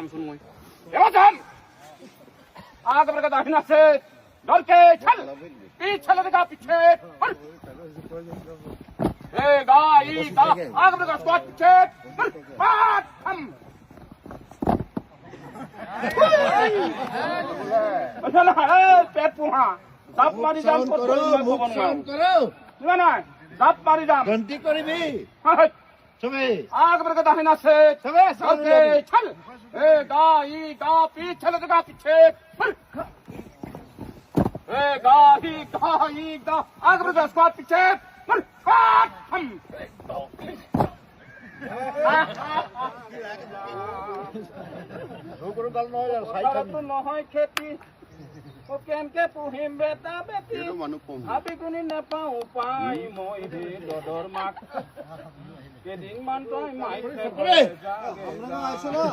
পামছুন মই এবাজান आगे बढ़कर दाहिना से डर के चल पीछे लगेगा पीछे आगे बढ़कर स्क्वाड पीछे हम अच्छा ना पेट पुहा दाप मारी जाम करो ना दाप मारी जाम घंटी करिबी सবে आगे बढ़कर दाहिना से सবে डर के चल पीछे लगेगा पीछे आगे बढ़कर स्क्वाड पीछे हम রুকরুকাল নয় আর সাইকেল তো নহয় খেতি ও কেনকে পুহিম বেটা বেটি হাবি গুনি নাপাও পাই মই হে দদৰ মাক কেদিন মান তই মাইছে আমরা আসো না